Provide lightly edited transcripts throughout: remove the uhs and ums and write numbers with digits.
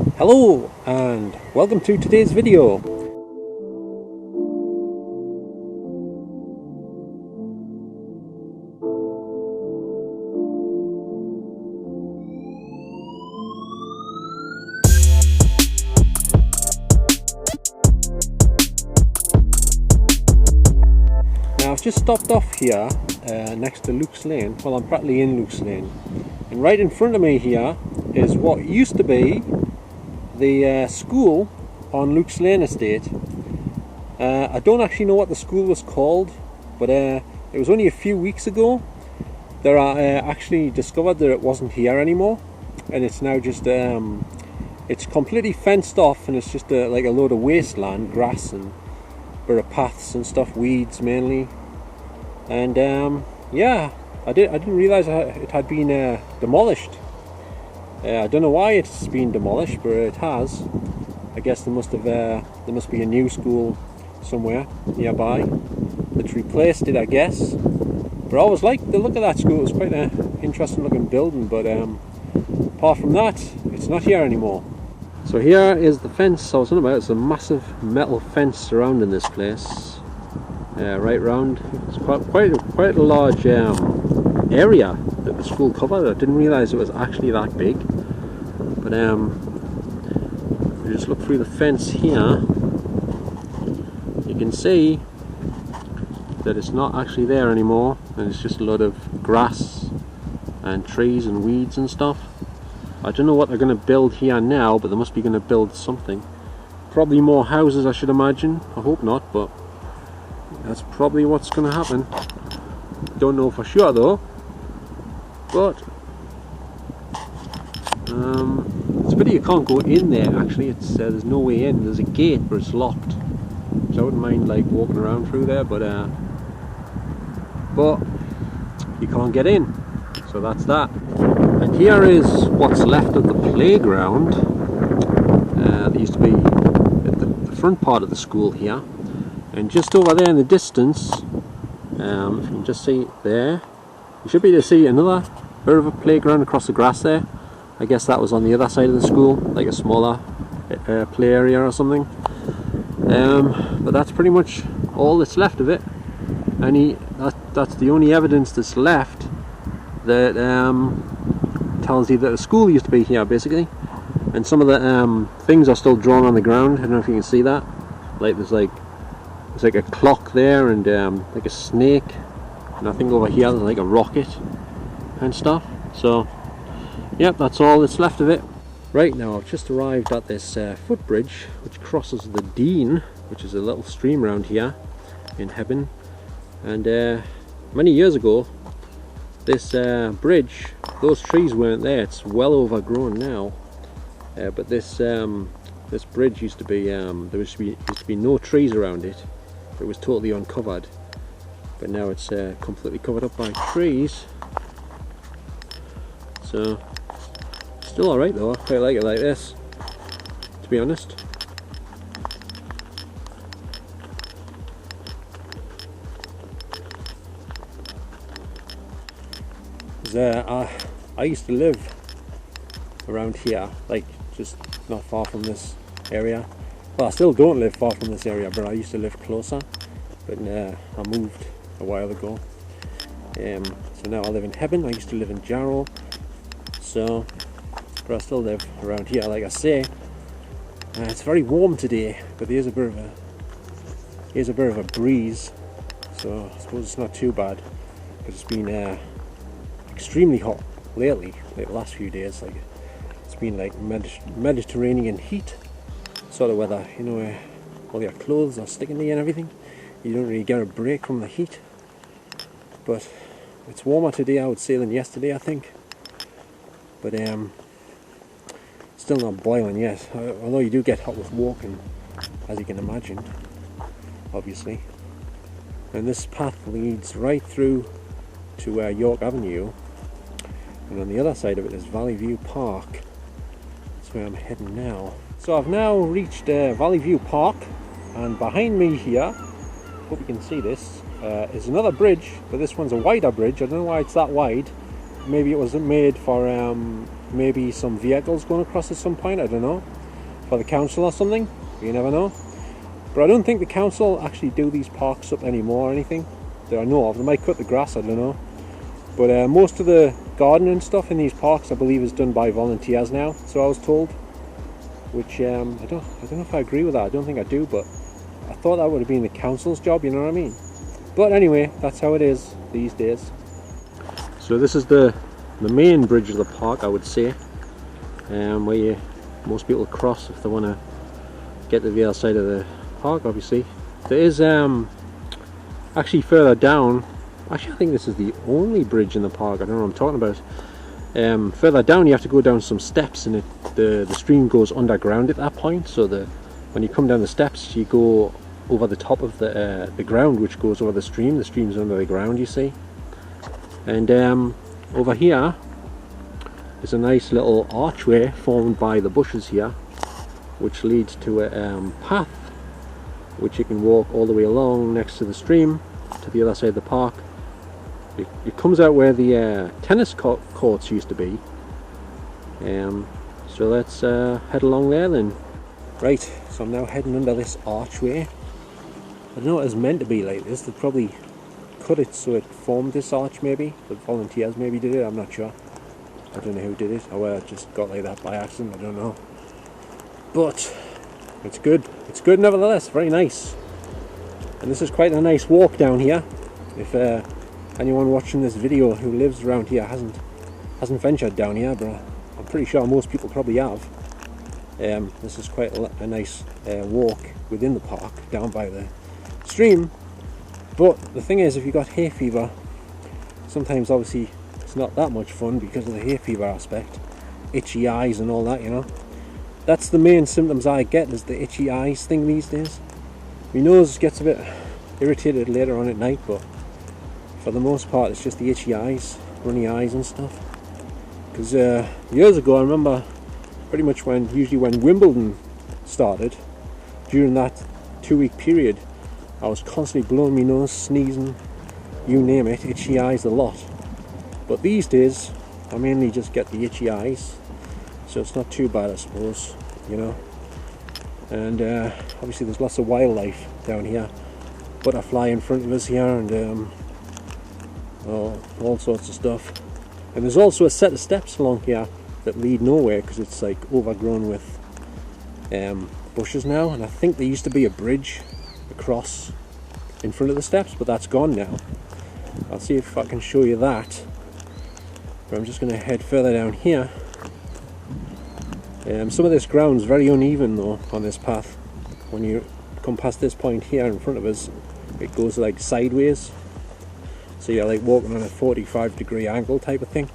Hello and welcome to today's video. Now I've just stopped off here next to Luke's Lane. Well, I'm practically in Luke's Lane, and right in front of me here is what used to be the school on Luke's Lane estate. I don't actually know what the school was called, but it was only a few weeks ago that I actually discovered that it wasn't here anymore, and it's now just it's completely fenced off, and it's just like a load of wasteland, grass and bit of paths and stuff, weeds mainly. And yeah, I didn't realise it had been demolished. I don't know why it's been demolished, but it has. I guess there must be a new school somewhere nearby that's replaced it, I guess. But I always liked the look of that school. It was quite an interesting looking building, but apart from that, it's not here anymore. So here is the fence I was on about. It's a massive metal fence surrounding this place, right round. It's quite a large area that the school covered. I didn't realise it was actually that big. But if you just look through the fence here, you can see that it's not actually there anymore, and it's just a lot of grass and trees and weeds and stuff. I don't know what they're going to build here now, but they must be going to build something. Probably more houses, I should imagine. I hope not, but that's probably what's going to happen. Don't know for sure though. But it's a pity you can't go in there. Actually, it's there's no way in. There's a gate, but it's locked. So I wouldn't mind like walking around through there, but you can't get in. So that's that. And here is what's left of the playground. There used to be at the front part of the school here, and just over there in the distance, if you can just see there, you should be able to see another bit of a playground across the grass there. I guess that was on the other side of the school, like a smaller play area or something. But that's pretty much all that's left of it. That's the only evidence that's left that tells you that the school used to be here, basically. And some of the things are still drawn on the ground. I don't know if you can see that. Like there's like a clock there, and like a snake, and I think over here there's like a rocket and stuff. So yep, that's all that's left of it. Right, now I've just arrived at this footbridge which crosses the Dene, which is a little stream around here in Hebburn. And many years ago, this bridge, those trees weren't there. It's well overgrown now, but this bridge used to be there used to be no trees around it. It was totally uncovered, but now it's completely covered up by trees. So still alright though. I quite like it like this, to be honest. I used to live around here, like just not far from this area. Well, I still don't live far from this area, but I used to live closer. But I moved a while ago. So now I live in Hebburn. I used to live in Jarrow. So, but I still live around here, like I say. It's very warm today, but there's a bit of a breeze. So I suppose it's not too bad. But it's been extremely hot lately, like the last few days. Like it's been like Mediterranean heat sort of weather, you know, where all your clothes are sticking to you and everything. You don't really get a break from the heat. But it's warmer today, I would say, than yesterday, I think. But still not boiling yet, although you do get hot with walking, as you can imagine, obviously. And this path leads right through to York Avenue, and on the other side of it is Valley View Park. That's where I'm heading now. So I've now reached Valley View Park, and behind me here, hope you can see this, is another bridge, but this one's a wider bridge. I don't know why it's that wide. Maybe it wasn't made for maybe some vehicles going across at some point, I don't know, for the council or something, you never know. But I don't think the council actually do these parks up anymore or anything that I know of. They might cut the grass, I don't know. But most of the gardening and stuff in these parks, I believe, is done by volunteers now, so I was told. Which I don't know if I agree with that. I don't think I do, but I thought that would have been the council's job, you know what I mean? But anyway, that's how it is these days. So this is the main bridge of the park, I would say, where most people cross if they want to get to the other side of the park, obviously. There is actually further down, actually I think this is the only bridge in the park, I don't know what I'm talking about. Further down you have to go down some steps, and the stream goes underground at that point, so when you come down the steps you go over the top of the ground, which goes over the stream. The stream's under the ground, you see. And over here is a nice little archway formed by the bushes here, which leads to a path which you can walk all the way along next to the stream to the other side of the park. It comes out where the tennis courts used to be. So let's head along there then. Right, so I'm now heading under this archway. I don't know what it's meant to be like this. They probably cut it so it formed this arch, maybe. The volunteers maybe did it, I'm not sure. I don't know who did it, or it just got like that by accident, I don't know. But it's good. It's good nevertheless, very nice. And this is quite a nice walk down here. If anyone watching this video who lives around here hasn't ventured down here, but I'm pretty sure most people probably have. This is quite a nice walk within the park, down by the stream. But the thing is, if you've got hay fever, sometimes obviously it's not that much fun because of the hay fever aspect. Itchy eyes and all that, you know. That's the main symptoms I get, is the itchy eyes thing these days. My nose gets a bit irritated later on at night, but for the most part it's just the itchy eyes, runny eyes and stuff. Because years ago, I remember pretty much usually when Wimbledon started, during that 2-week period, I was constantly blowing my nose, sneezing, you name it, itchy eyes a lot. But these days, I mainly just get the itchy eyes, so it's not too bad, I suppose, you know. And obviously there's lots of wildlife down here. Butterfly in front of us here, and all sorts of stuff. And there's also a set of steps along here that lead nowhere because it's like overgrown with bushes now, and I think there used to be a bridge across in front of the steps, but that's gone now. I'll see if I can show you that, but I'm just going to head further down here. Some of this ground's very uneven though on this path. When you come past this point here in front of us, it goes like sideways, so you're like walking on a 45-degree angle type of thing.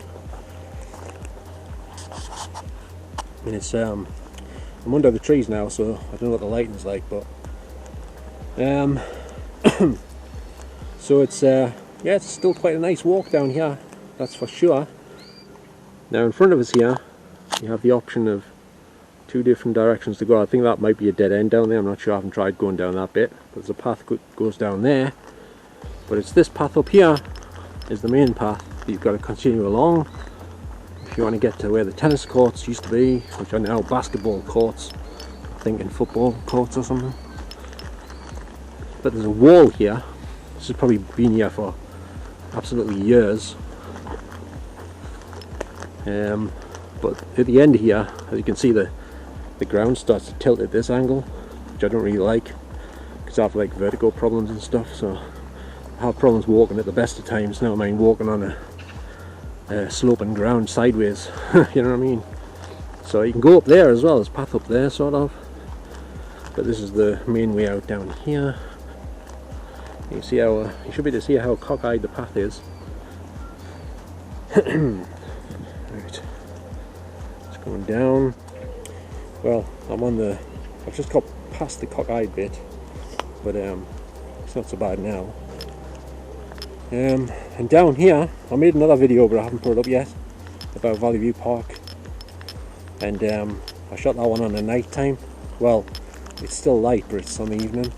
And it's I'm under the trees now, so I don't know what the lighting's like, but so it's yeah, it's still quite a nice walk down here, that's for sure. Now in front of us here you have the option of 2 different directions to go. I think that might be a dead end down there, I'm not sure, I haven't tried going down that bit. There's a path goes down there, but it's this path up here is the main path that you've got to continue along if you want to get to where the tennis courts used to be, which are now basketball courts, I think, in football courts or something. But there's a wall here. This has probably been here for absolutely years. But at the end here, as you can see, the ground starts to tilt at this angle, which I don't really like because I have like vertigo problems and stuff, so I have problems walking at the best of times, never mind walking on a sloping ground sideways. You know what I mean? So you can go up there as well, there's a path up there sort of, but this is the main way out down here. You see how you should be able to see how cockeyed the path is. Right, it's going down. Well, I've just got past the cockeyed bit, but it's not so bad now. And down here, I made another video, but I haven't put it up yet, about Valley View Park, and I shot that one on the night time. Well, it's still light, but it's on the evening,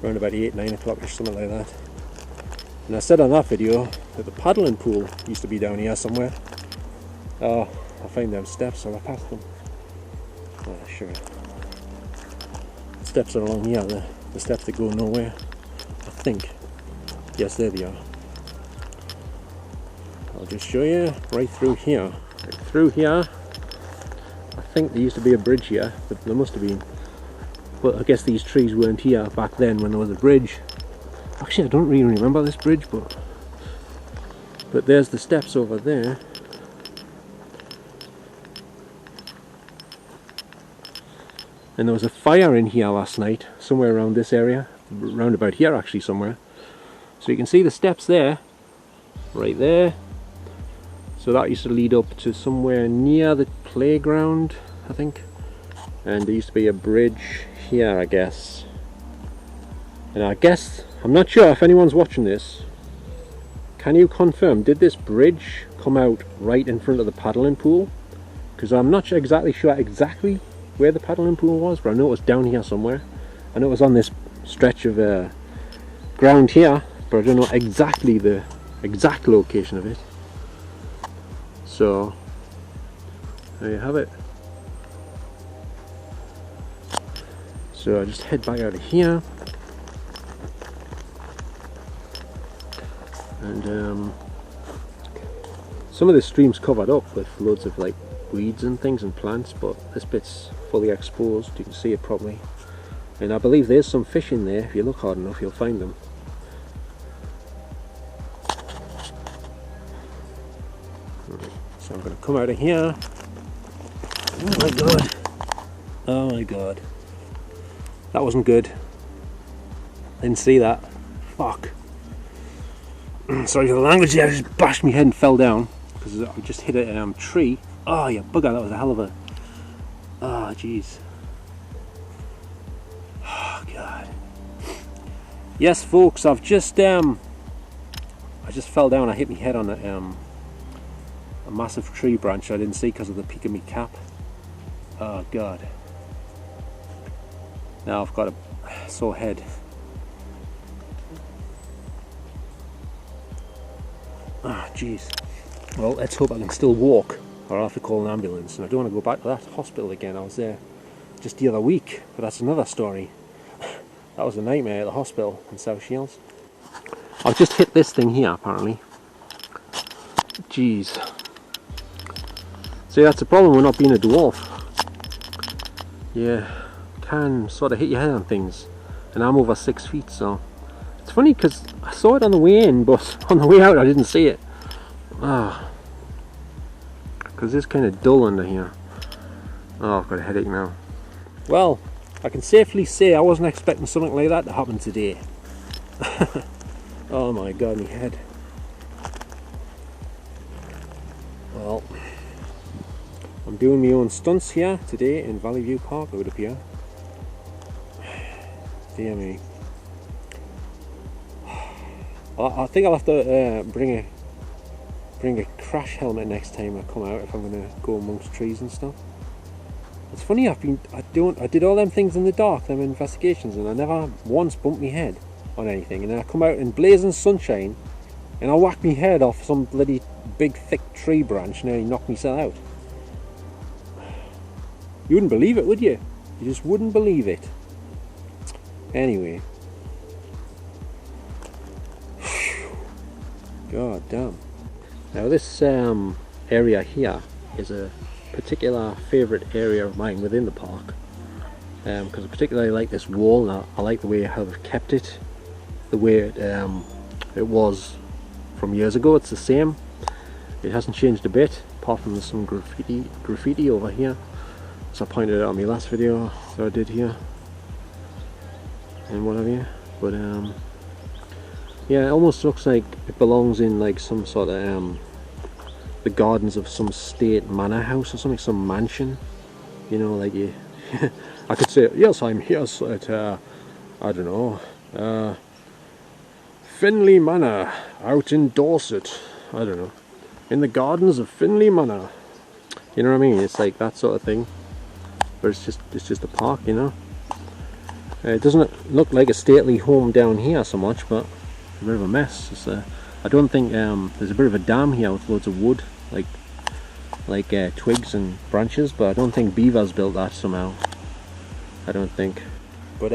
around about 8-9 o'clock or something like that. And I said on that video that the paddling pool used to be down here somewhere. I find them steps, so I pass them. Sure. Steps are along here, the steps that go nowhere, I think. Yes, there they are. I'll just show you right through here. Right through here. I think there used to be a bridge here, but there must have been. But I guess these trees weren't here back then when there was a bridge. Actually, I don't really remember this bridge, but there's the steps over there. And there was a fire in here last night, somewhere around this area, round about here actually somewhere. So you can see the steps there, right there. So that used to lead up to somewhere near the playground, I think. And there used to be a bridge here, I guess. And I guess, I'm not sure if anyone's watching this, can you confirm, did this bridge come out right in front of the paddling pool? Because I'm not exactly sure where the paddling pool was, but I know it was down here somewhere. I know it was on this stretch of ground here, but I don't know exactly the exact location of it. So there you have it. So I just head back out of here, and some of the stream's covered up with loads of like weeds and things and plants, but this bit's fully exposed. You can see it properly, and I believe there's some fish in there. If you look hard enough, you'll find them. Right, so I'm going to come out of here. Oh my god, oh my god, that wasn't good. Didn't see that. Fuck. Sorry for the language there. I just bashed my head and fell down because I just hit a tree. Oh, you bugger, that was a hell of a... Oh, jeez. Oh, God. Yes, folks, I just fell down. I hit my head on a massive tree branch I didn't see because of the peak of my cap. Oh, God. Now I've got a sore head. Ah, jeez. Well, let's hope I can still walk, or I'll have to call an ambulance. And I don't want to go back to that hospital again. I was there just the other week, but that's another story. That was a nightmare at the hospital in South Shields. I've just hit this thing here, apparently. Jeez. See, that's the problem with not being a dwarf. Yeah, can sort of hit your head on things. And I'm over 6 feet, so... It's funny because I saw it on the way in, but on the way out I didn't see it. Ah, because it's kind of dull under here. Oh, I've got a headache now. Well, I can safely say I wasn't expecting something like that to happen today. Oh my god, my head. Well, I'm doing my own stunts here today in Valley View Park, it would appear. Dear me. I think I'll have to bring a crash helmet next time I come out if I'm going to go amongst trees and stuff. It's funny, I did all them things in the dark, them investigations, and I never once bumped my head on anything. And then I come out in blazing sunshine and I whack my head off some bloody big thick tree branch and nearly knock myself out. You wouldn't believe it, would you? You just wouldn't believe it. Anyway. God damn. Now this area here is a particular favourite area of mine within the park, because I particularly like this wall. And I like the way how they've kept it the way it was from years ago. It's the same, it hasn't changed a bit, apart from there's some graffiti over here, as I pointed out in my last video that I did here and what have you. But yeah, it almost looks like it belongs in like some sort of the gardens of some state manor house or something, some mansion. You know, like you I could say, yes, I'm here at I don't know, Finley Manor out in Dorset. I don't know, in the gardens of Finley Manor. You know what I mean? It's like that sort of thing, but it's just a park, you know. It doesn't look like a stately home down here so much, but a bit of a mess. It's I don't think there's a bit of a dam here with loads of wood, like like twigs and branches, but I don't think beavers built that somehow. I don't think. But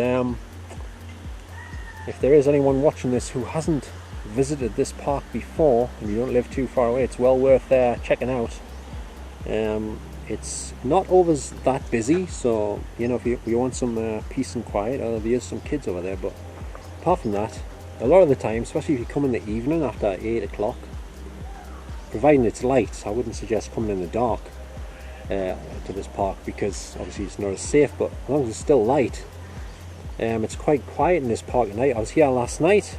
if there is anyone watching this who hasn't visited this park before and you don't live too far away, it's well worth checking out. It's not always that busy, so you know, if you want some peace and quiet, there is some kids over there, but apart from that, a lot of the time, especially if you come in the evening after 8 o'clock, providing it's light, I wouldn't suggest coming in the dark to this park, because obviously it's not as safe, but as long as it's still light, it's quite quiet in this park at night. I was here last night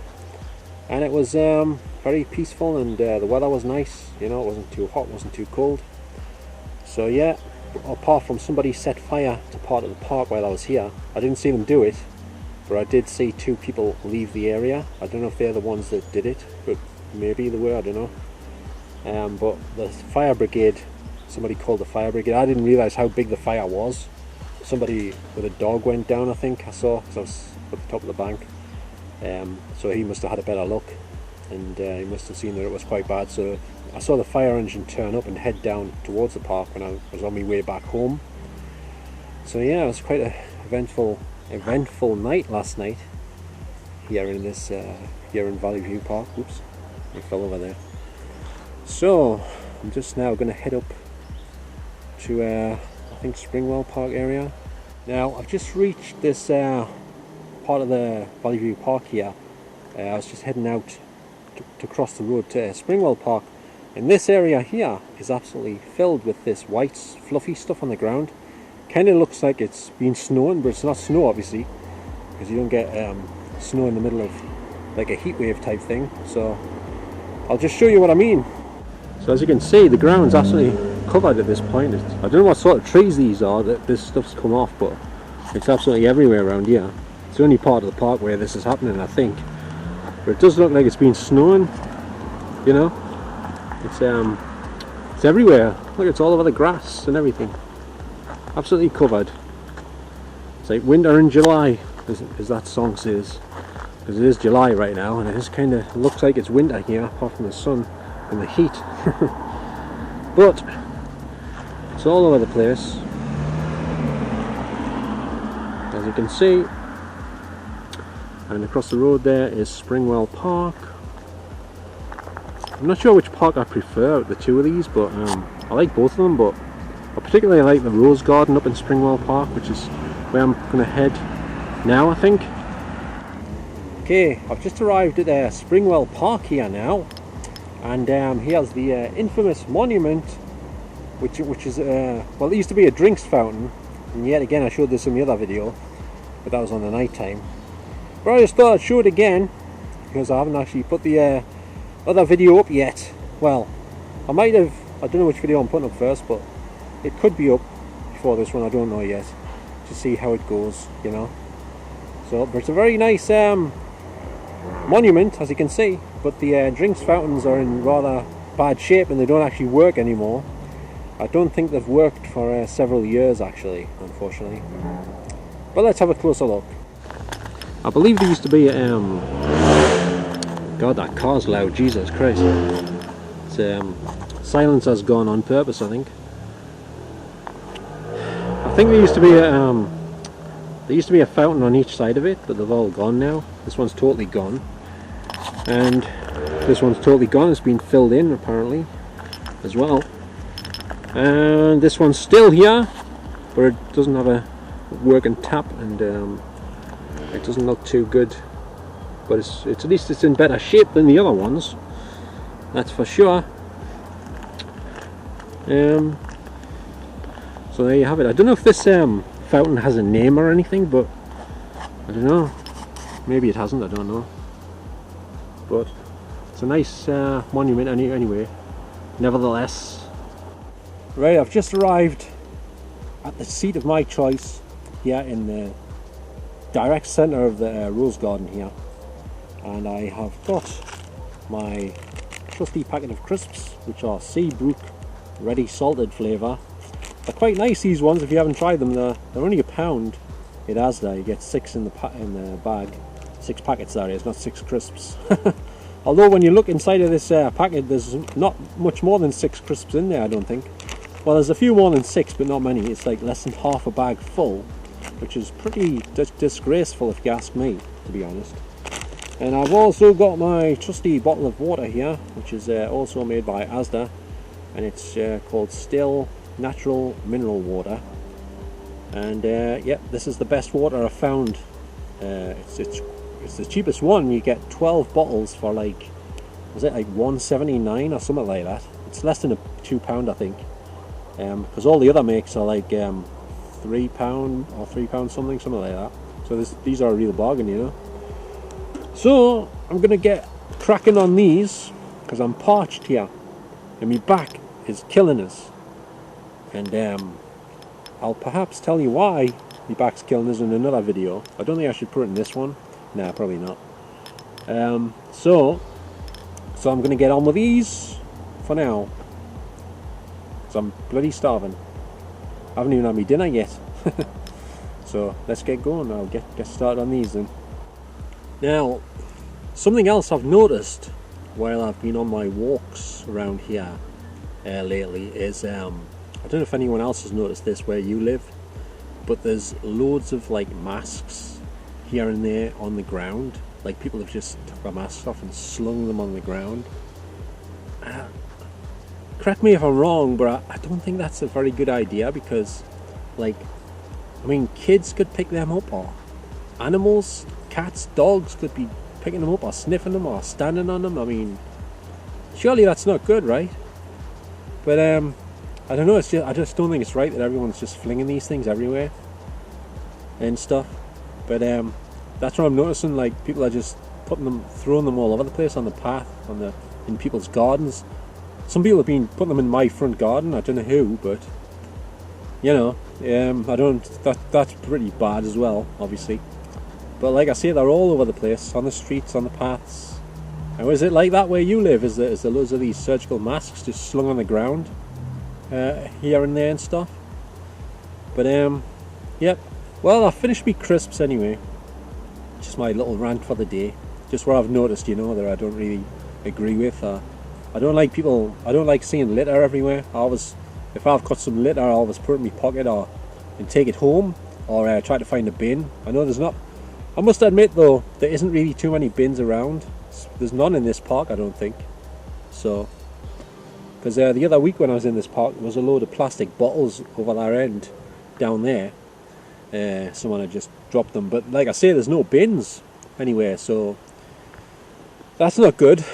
and it was very peaceful, and the weather was nice, you know, it wasn't too hot, wasn't too cold. So yeah, apart from somebody set fire to part of the park while I was here, I didn't see them do it, but I did see 2 people leave the area. I don't know if they're the ones that did it, but maybe they were, I don't know. But the fire brigade, somebody called the fire brigade. I didn't realise how big the fire was. Somebody with a dog went down, I think I saw, because I was at the top of the bank. So he must have had a better look, and he must have seen that it was quite bad. So I saw the fire engine turn up and head down towards the park when I was on my way back home. So yeah, it was quite an eventful night last night here in this here in Valley View Park. Oops, I fell over there. So I'm just now going to head up to I think Springwell Park area. Now I've just reached this part of the Valley View Park here. I was just heading out to cross the road to Springwell Park, and this area here is absolutely filled with this white fluffy stuff on the ground. Kind of looks like it's been snowing, but it's not snow obviously, because you don't get snow in the middle of like a heat wave type thing. So I'll just show you what I mean. So as you can see, the ground's absolutely covered at this point. I don't know what sort of trees these are that this stuff's come off, but it's absolutely everywhere around here. It's the only part of the park where this is happening, I think. But it does look like it's been snowing, you know. It's everywhere. Look, it's all over the grass and everything. Absolutely covered. It's like winter in July, as that song says. Because it is July right now, and it just kind of looks like it's winter here, apart from the sun and the heat. But it's all over the place, as you can see. And across the road there is Springwell Park. I'm not sure which park I prefer out of the 2 of these, but I like both of them, but I particularly like the Rose Garden up in Springwell Park, which is where I'm going to head now, I think. Okay, I've just arrived at Springwell Park here now, and here's the infamous monument, which is, well, it used to be a drinks fountain, and yet again I showed this in the other video, but that was on the night time. But I just thought I'd show it again, because I haven't actually put the other video up yet. Well, I might have, I don't know which video I'm putting up first, but it could be up before this one, I don't know yet, to see how it goes, you know. So, but it's a very nice monument, as you can see, but the drinks fountains are in rather bad shape and they don't actually work anymore. I don't think they've worked for several years actually, unfortunately. But let's have a closer look. I believe there used to be God, that car's loud, Jesus Christ. It's silencer's gone on purpose, I think. I think there used to be a fountain on each side of it, but they've all gone now. This one's totally gone, and this one's totally gone. It's been filled in apparently as well, and this one's still here, but it doesn't have a working tap, and it doesn't look too good, but it's at least it's in better shape than the other ones, that's for sure. So there you have it. I don't know if this fountain has a name or anything, but I don't know, maybe it hasn't, I don't know, but it's a nice monument anyway, nevertheless. Right, I've just arrived at the seat of my choice here in the direct centre of the Rose Garden here, and I have got my trusty packet of crisps, which are Seabrook ready salted flavour. They're quite nice, these ones. If you haven't tried them, they're only £1 in Asda. You get 6 in the bag, 6 packets that is, not 6 crisps. Although when you look inside of this packet, there's not much more than 6 crisps in there, I don't think. Well, there's a few more than 6, but not many. It's like less than half a bag full, which is pretty disgraceful if you ask me, to be honest. And I've also got my trusty bottle of water here, which is also made by Asda, and it's called Still Natural Mineral Water. And yep, this is the best water I've found. It's the cheapest one. You get 12 bottles for like, was it like $1.79 or something like that? It's less than £2, I think. Because all the other makes are like £3 or £3 something like that. So these are a real bargain, you know. So I'm gonna get cracking on these because I'm parched here, and my back is killing us. And I'll perhaps tell you why my back's killing us in another video. I don't think I should put it in this one. Nah, probably not. So I'm gonna get on with these for now. So I'm bloody starving. I haven't even had my dinner yet. So let's get going. I'll get started on these then. Now, something else I've noticed while I've been on my walks around here lately is, I don't know if anyone else has noticed this where you live, but there's loads of like masks here and there on the ground. Like people have just took their masks off and slung them on the ground. Correct me if I'm wrong, but I don't think that's a very good idea, because like, I mean, kids could pick them up, or animals, cats, dogs could be picking them up or sniffing them or standing on them. I mean, surely that's not good, right? But I don't know, I just don't think it's right that everyone's just flinging these things everywhere and stuff. But that's what I'm noticing, like people are just throwing them all over the place on the path, in people's gardens. Some people have been putting them in my front garden. I don't know who, but you know, that's pretty bad as well, obviously. But like I say, they're all over the place, on the streets, on the paths. And is it like that where you live? Is there loads of these surgical masks just slung on the ground here and there and stuff? But yep. Well, I finished me crisps anyway. Just my little rant for the day. Just what I've noticed, you know, that I don't really agree with. I don't like seeing litter everywhere. If I've got some litter, I'll always put it in my pocket and take it home, or try to find a bin. I know there's not. I must admit though, there isn't really too many bins around. There's none in this park, I don't think. So, because the other week when I was in this park, there was a load of plastic bottles over that end down there. Someone had just dropped them, but like I say, there's no bins anywhere, so that's not good.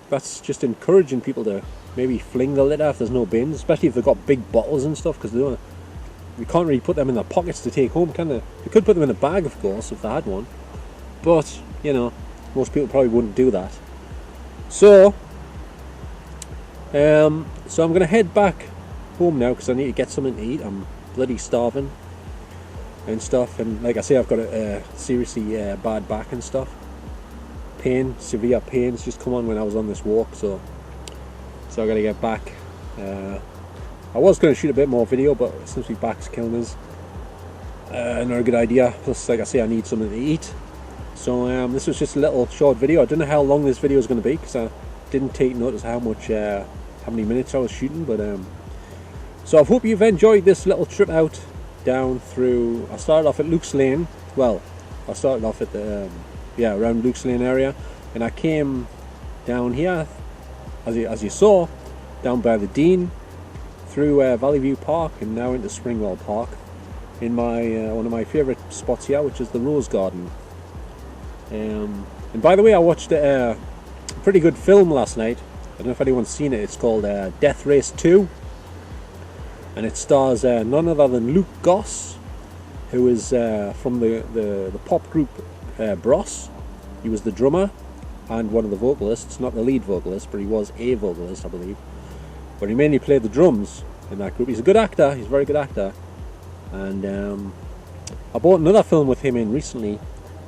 That's just encouraging people to maybe fling the litter if there's no bins, especially if they've got big bottles and stuff, because we can't really put them in their pockets to take home, can they? We could put them in a bag, of course, if they had one, but you know, most people probably wouldn't do that. So I'm going to head back home now because I need to get something to eat. I'm bloody starving and stuff, and like I say, I've got a seriously bad back and stuff. Severe pains just come on when I was on this walk, so I gotta get back. I was going to shoot a bit more video, but since my back's killing us, not a good idea. Plus, like I say, I need something to eat. So this was just a little short video. I don't know how long this video is going to be, because I didn't take notice how many minutes I was shooting. But so I hope you've enjoyed this little trip out down through. I started off at Luke's Lane. Well, I started off at the around Luke's Lane area, and I came down here, as you saw, down by the Dene, through Valley View Park, and now into Springwell Park, in my one of my favourite spots here, which is the Rose Garden. And by the way, I watched a pretty good film last night. I don't know if anyone's seen it. It's called Death Race 2, and it stars none other than Luke Goss, who is from the pop group Bros. He was the drummer and one of the vocalists, not the lead vocalist, but he was a vocalist, I believe. But he mainly played the drums in that group. He's a good actor. He's a very good actor. And I bought another film with him in recently.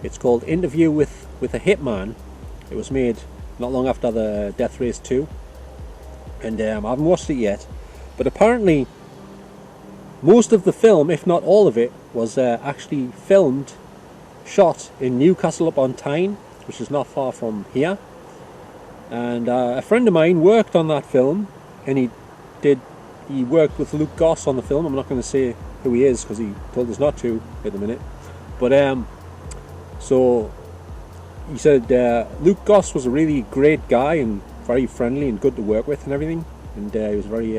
It's called Interview with a Hitman. It was made not long after the Death Race 2, and I haven't watched it yet. But apparently, most of the film, if not all of it, was actually shot in Newcastle upon Tyne, which is not far from here. And a friend of mine worked on that film, and he did he worked with Luke Goss on the film. I'm not going to say who he is because he told us not to at the minute. But so he said Luke Goss was a really great guy and very friendly and good to work with and everything. And he was very,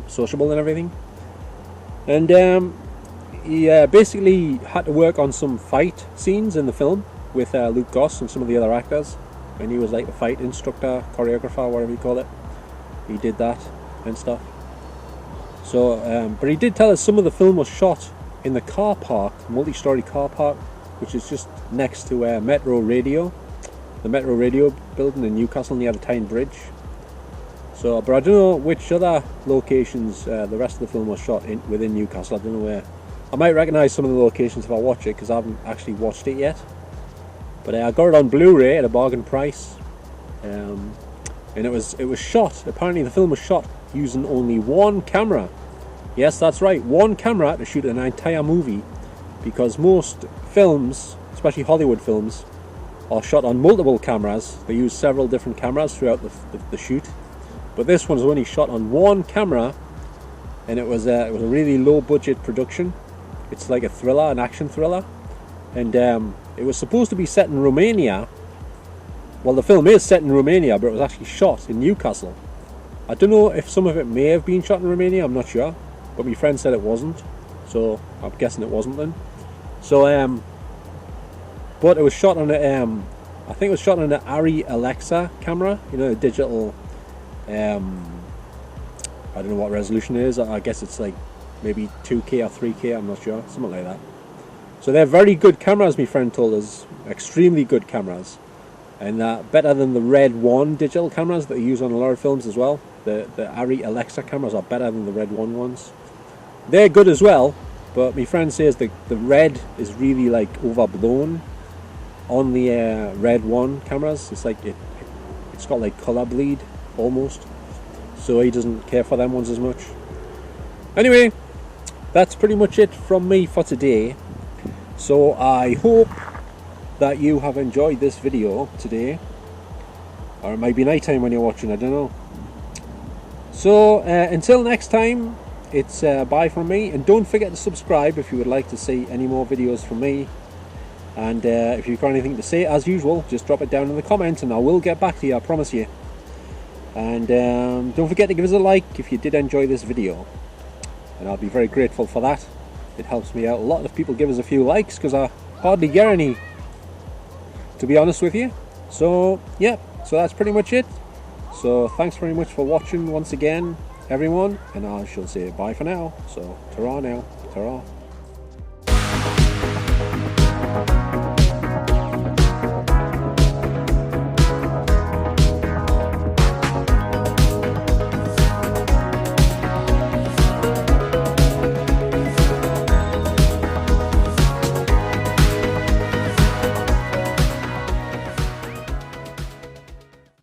sociable and everything. And he basically had to work on some fight scenes in the film with Luke Goss and some of the other actors. And he was like a fight instructor, choreographer, whatever you call it. He did that and stuff. So, but he did tell us some of the film was shot in the car park, multi-story car park, which is just next to Metro Radio, the Metro Radio building in Newcastle near the Tyne Bridge. So, but I don't know which other locations the rest of the film was shot within Newcastle. I don't know where. I might recognise some of the locations if I watch it because I haven't actually watched it yet. But I got it on Blu-ray at a bargain price, and it was shot. Apparently, the film was shot using only one camera. Yes, that's right, one camera to shoot an entire movie, because most films, especially Hollywood films, are shot on multiple cameras. They use several different cameras throughout the shoot, but this one was only shot on one camera, and it was a really low budget production. It's like a thriller, an action thriller, and it was supposed to be set in Romania. Well, the film is set in Romania, but it was actually shot in Newcastle. I don't know if some of it may have been shot in Romania, I'm not sure, but my friend said it wasn't, so I'm guessing it wasn't then. So, but it was shot on a, I think it was shot on an Arri Alexa camera, you know, a digital, I don't know what resolution it is, I guess it's like maybe 2K or 3K, I'm not sure, something like that. So they're very good cameras, my friend told us, extremely good cameras. And better than the Red 1 digital cameras that you use on a lot of films as well. The Arri Alexa cameras are better than the Red 1 ones. They're good as well, but my friend says the Red is really like overblown on the Red 1 cameras. It's like it's got like colour bleed almost, so he doesn't care for them ones as much. Anyway, that's pretty much it from me for today. So I hope that you have enjoyed this video today, or it might be night time when you're watching, I don't know. So until next time, it's bye from me, and don't forget to subscribe if you would like to see any more videos from me. And if you've got anything to say, as usual, just drop it down in the comments and I will get back to you, I promise you. And don't forget to give us a like if you did enjoy this video, and I'll be very grateful for that. It helps me out a lot if people give us a few likes, because I hardly get any, to be honest with you. So yeah, so that's pretty much it. So thanks very much for watching once again, everyone, and I shall say bye for now. So ta-ra now, ta-ra.